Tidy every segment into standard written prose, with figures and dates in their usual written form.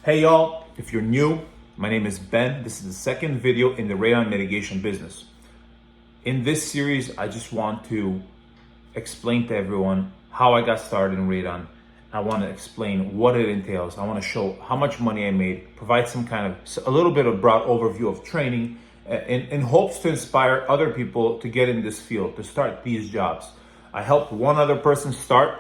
Hey y'all, if you're new, my name is Ben. This is the second video in the radon mitigation business. In this series, I just want to explain to everyone how I got started in radon. I want to explain what it entails. I want to show how much money I made, provide a little bit of broad overview of training in hopes to inspire other people to get in this field, to start these jobs. I helped one other person start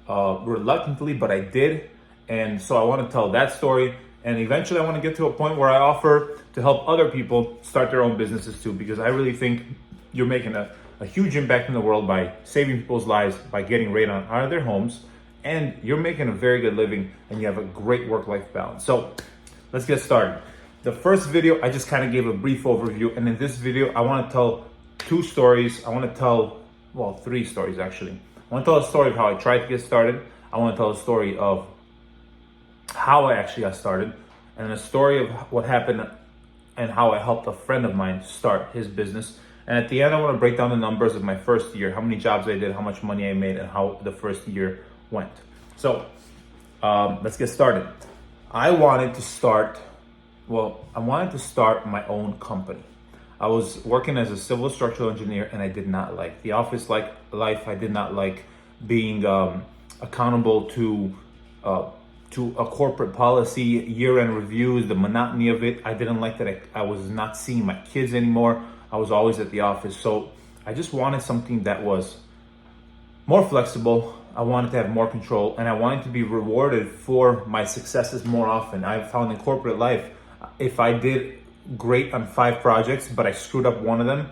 reluctantly, but I did. And so I want to tell that story. And eventually I want to get to a point where I offer to help other people start their own businesses too, because I really think you're making a huge impact in the world by saving people's lives, by getting radon out of their homes, and you're making a very good living and you have a great work-life balance. So let's get started. The first video, I just kind of gave a brief overview. And in this video, I want to tell two stories. I want to tell, well, three stories actually. I want to tell a story of how I tried to get started. I want to tell a story of how I actually got started, and a story of what happened and how I helped a friend of mine start his business. And at the end, I want to break down the numbers of my first year, how many jobs I did, how much money I made, and how the first year went. So let's get started. I wanted to start my own company. I was working as a civil structural engineer, and I did not like the office life. I did not like being accountable to a corporate policy, year-end reviews, the monotony of it. I didn't like that I was not seeing my kids anymore. I was always at the office. So I just wanted something that was more flexible. I wanted to have more control, and I wanted to be rewarded for my successes more often. I found in corporate life, if I did great on 5 projects, but I screwed up one of them,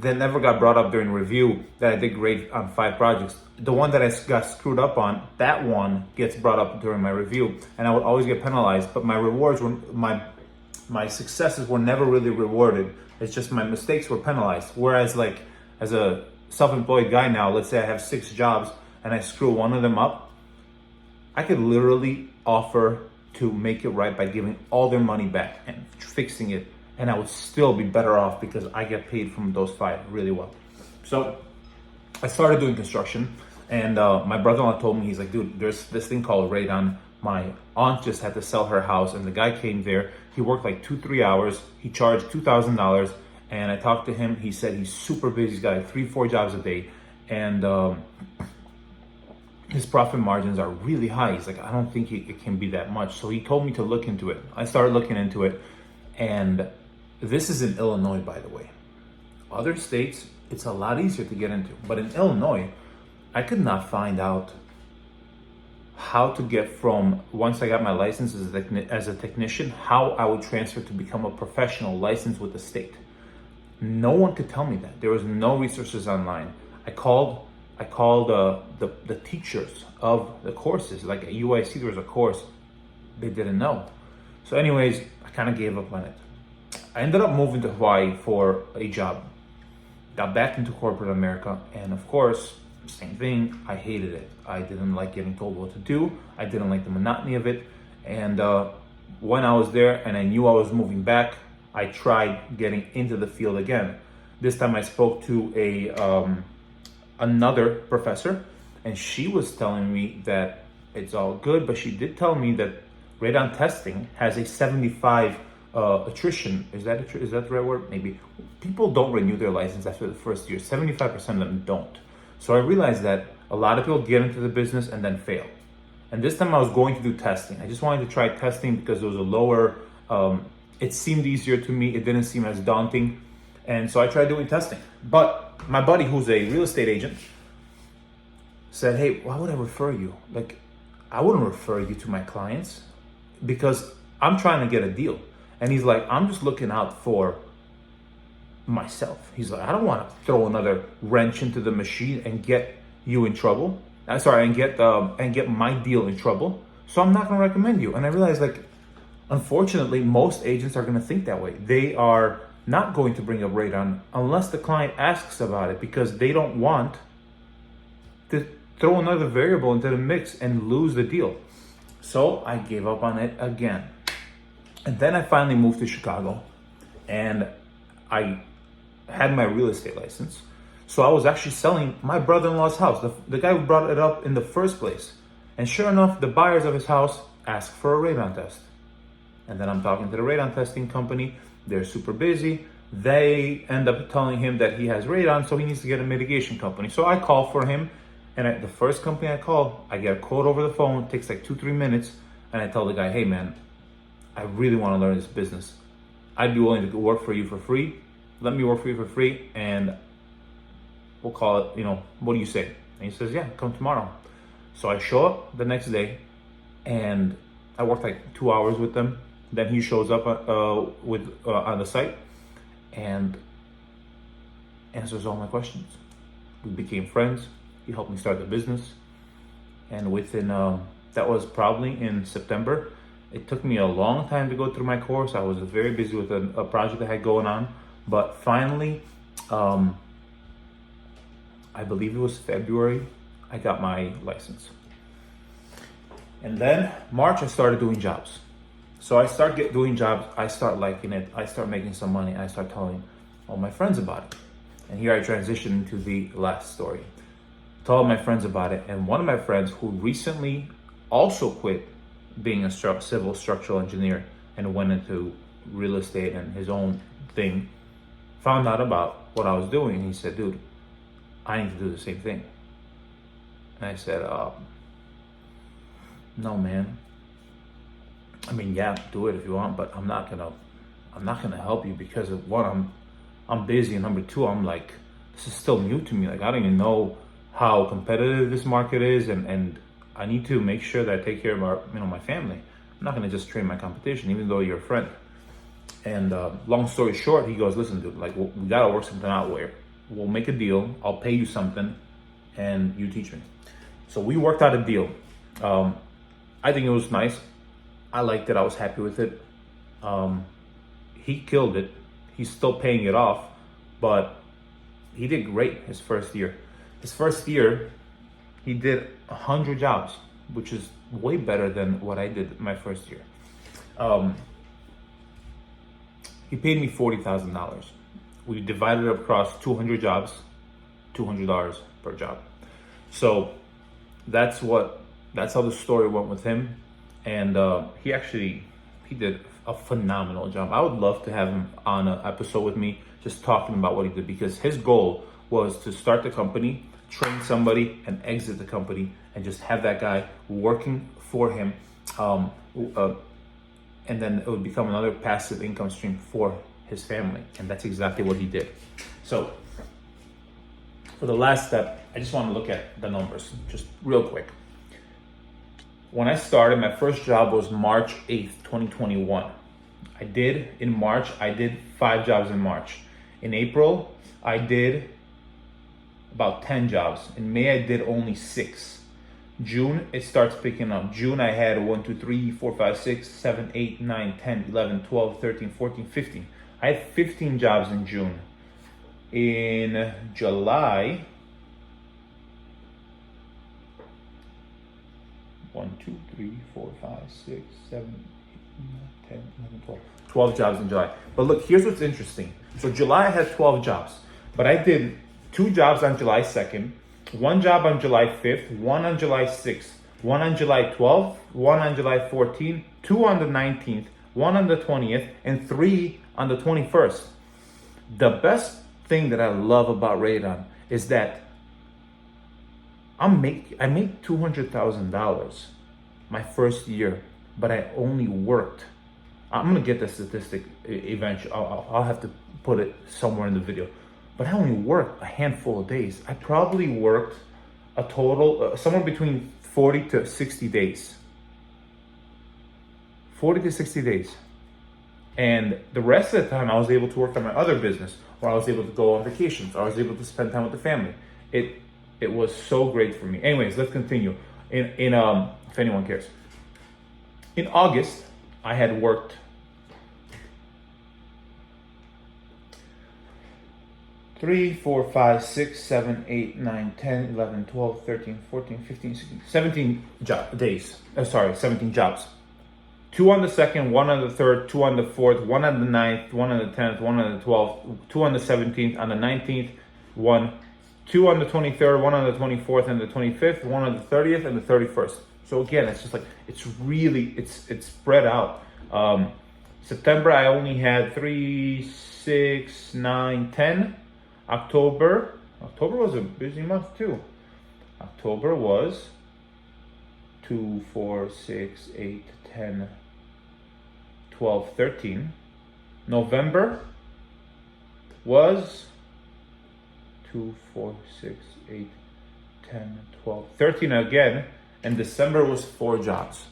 that never got brought up during review that I did great on 5 projects. The one that I got screwed up on, that one gets brought up during my review, and I would always get penalized, but my rewards were, my successes were never really rewarded. It's just my mistakes were penalized. Whereas like as a self-employed guy now, let's say I have 6 jobs and I screw one of them up, I could literally offer to make it right by giving all their money back and fixing it, and I would still be better off because I get paid from those 5 really well. So I started doing construction, and my brother-in-law told me, he's like, dude, there's this thing called radon. My aunt just had to sell her house, and the guy came there. He worked like 2-3 hours. He charged $2,000, and I talked to him. He said he's super busy. He's got like 3-4 jobs a day, and his profit margins are really high. He's like, I don't think it can be that much. So he told me to look into it. I started looking into it, and this is in Illinois, by the way. Other states, it's a lot easier to get into. But in Illinois, I could not find out how to get from, once I got my license as a technician, how I would transfer to become a professional licensed with the state. No one could tell me that. There was no resources online. I called the teachers of the courses. Like at UIC, there was a course. They didn't know. So anyways, I kind of gave up on it. I ended up moving to Hawaii for a job. Got back into corporate America, and of course, same thing, I hated it. I didn't like getting told what to do. I didn't like the monotony of it. And when I was there and I knew I was moving back, I tried getting into the field again. This time I spoke to another professor, and she was telling me that it's all good, but she did tell me that radon testing has a 75 attrition. Is that the right word? Maybe. People don't renew their license after the first year. 75% of them don't. So I realized that a lot of people get into the business and then fail. And this time I was going to do testing. I just wanted to try testing because it was a lower, it seemed easier to me. It didn't seem as daunting. And so I tried doing testing. But my buddy, who's a real estate agent, said, hey, why would I refer you? Like, I wouldn't refer you to my clients because I'm trying to get a deal. And he's like, I'm just looking out for myself. He's like, I don't want to throw another wrench into the machine and get you in trouble. And get my deal in trouble. So I'm not going to recommend you. And I realized, like, unfortunately, most agents are going to think that way. They are not going to bring up radon unless the client asks about it, because they don't want to throw another variable into the mix and lose the deal. So I gave up on it again. And then I finally moved to Chicago, and I had my real estate license. So I was actually selling my brother-in-law's house, the guy who brought it up in the first place. And sure enough, the buyers of his house ask for a radon test. And then I'm talking to the radon testing company. They're super busy. They end up telling him that he has radon, so he needs to get a mitigation company. So I call for him, and the first company I call, I get a quote over the phone. It takes like 2-3 minutes, and I tell the guy, hey man, I really want to learn this business. I'd be willing to work for you for free. Let me work for you for free, and we'll call it, what do you say? And he says, yeah, come tomorrow. So I show up the next day, and I worked like 2 hours with them. Then he shows up on the site and answers all my questions. We became friends. He helped me start the business. And within, that was probably in September. It took me a long time to go through my course. I was very busy with a project I had going on. But finally, I believe it was February, I got my license. And then March, I started doing jobs. So I start doing jobs, I start liking it, I start making some money, I start telling all my friends about it. And here I transition into the last story. Told all my friends about it, and one of my friends who recently also quit being a civil structural engineer and went into real estate and his own thing, found out about what I was doing, and he said, dude, I need to do the same thing. And I said, no man. I mean, yeah, do it if you want, but I'm not gonna help you because of one, I'm busy, and number two, I'm like, this is still new to me. Like, I don't even know how competitive this market is, and I need to make sure that I take care of my family. I'm not gonna just train my competition, even though you're a friend. And long story short, he goes, listen, dude, like, we gotta work something out where we'll make a deal. I'll pay you something, and you teach me. So we worked out a deal. I think it was nice. I liked it. I was happy with it. He killed it. He's still paying it off, but he did great his first year. His first year, he did 100 jobs, which is way better than what I did my first year. He paid me $40,000. We divided it across 200 jobs, $200 per job. So that's how the story went with him. And he did a phenomenal job. I would love to have him on an episode with me, just talking about what he did, because his goal was to start the company, train somebody, and exit the company, and just have that guy working for him. And then it would become another passive income stream for his family. And that's exactly what he did. So for the last step, I just want to look at the numbers just real quick. When I started, my first job was March 8th, 2021. In March, I did 5 jobs in March. In April, I did about 10 jobs. In May, I did only 6. June, it starts picking up. June, I had 1, 2, 3, 4, 5, 6, 7, 8, 9, 10, 11, 12, 13, 14, 15. I had 15 jobs in June. In July, 1, 2, 3, 4, 5, 6, 7, 8, 9, 10, 11, 12. 12 jobs in July. But look, here's what's interesting. So July I had 12 jobs, but I did 2 jobs on July 2nd, 1 job on July 5th, 1 on July 6th, 1 on July 12th, 1 on July 14th, 2 on the 19th, 1 on the 20th, and 3 on the 21st. The best thing that I love about Radon is that I make $200,000 my first year, but I only worked. I'm gonna get the statistic eventually. I'll have to put it somewhere in the video. But I only worked a handful of days. I probably worked a total somewhere between 40 to 60 days. 40 to 60 days. And the rest of the time, I was able to work on my other business, or I was able to go on vacations, or I was able to spend time with the family. It was so great for me. Anyways, let's continue. If anyone cares. In August, I had worked 3, 4, 5, 6, 7, 8, 9, 10, 11, 12, 13, 14, 15, 16, 17 days. 17 jobs. 2 on the 2nd, 1 on the 3rd, 2 on the 4th, 1 on the 9th, 1 on the 10th, 1 on the 12th, 2 on the 17th, on the 19th, 1, 2 on the 23rd, 1 on the 24th and the 25th, 1 on the 30th and the 31st. So again, it's just like, it's spread out. September, I only had 3, 6, 9, 10. October was a busy month too. October was 2, 4, 6, 8, 10, 12, 13. November was 2, 4, 6, 8, 10, 12, 13 again. And December was 4 jobs.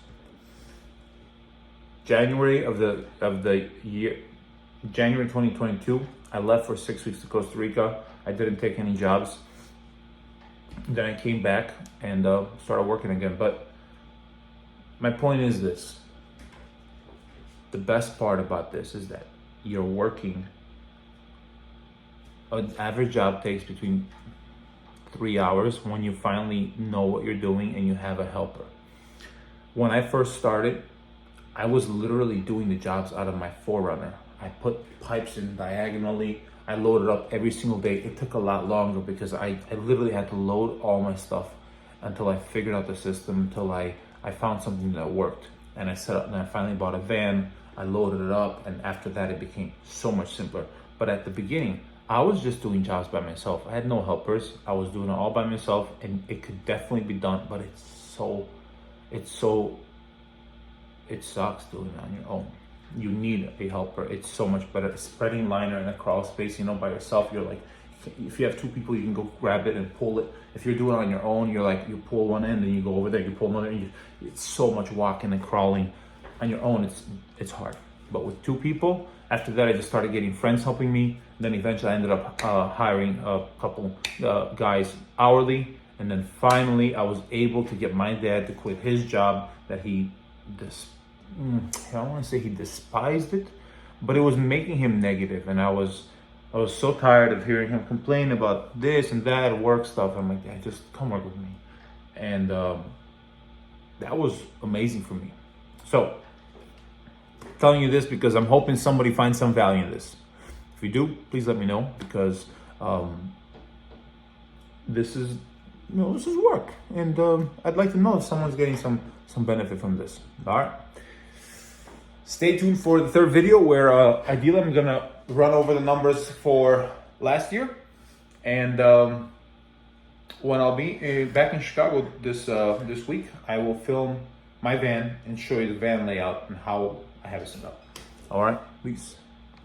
January of the year, January 2022, I left for 6 weeks to Costa Rica. I didn't take any jobs. Then I came back and started working again. But my point is this. The best part about this is that you're working. An average job takes between 3 hours when you finally know what you're doing and you have a helper. When I first started, I was literally doing the jobs out of my 4Runner. I put pipes in diagonally. I loaded up every single day. It took a lot longer because I literally had to load all my stuff until I figured out the system, until I found something that worked. And I set up, and I finally bought a van. I loaded it up, and after that it became so much simpler. But at the beginning, I was just doing jobs by myself. I had no helpers. I was doing it all by myself, and it could definitely be done, but it sucks doing it on your own. You need a helper. It's so much better. Spreading liner in a crawl space, by yourself, you're like, if you have 2 people, you can go grab it and pull it. If you're doing it on your own, you're like, you pull one end and you go over there, you pull another end. It's so much walking and crawling. On your own, it's hard. But with 2 people, after that, I just started getting friends helping me. Then eventually I ended up hiring a couple guys hourly. And then finally, I was able to get my dad to quit his job that I don't want to say he despised it, but it was making him negative. And I was so tired of hearing him complain about this and that work stuff. I'm like, Dad, just come work with me. And that was amazing for me. So, telling you this because I'm hoping somebody finds some value in this. If you do, please let me know, because this is work, and I'd like to know if someone's getting some benefit from this. All right. Stay tuned for the 3rd video, where ideally I'm gonna run over the numbers for last year, and when I'll be back in Chicago this week, I will film my van and show you the van layout and how I have it set up. All right, peace.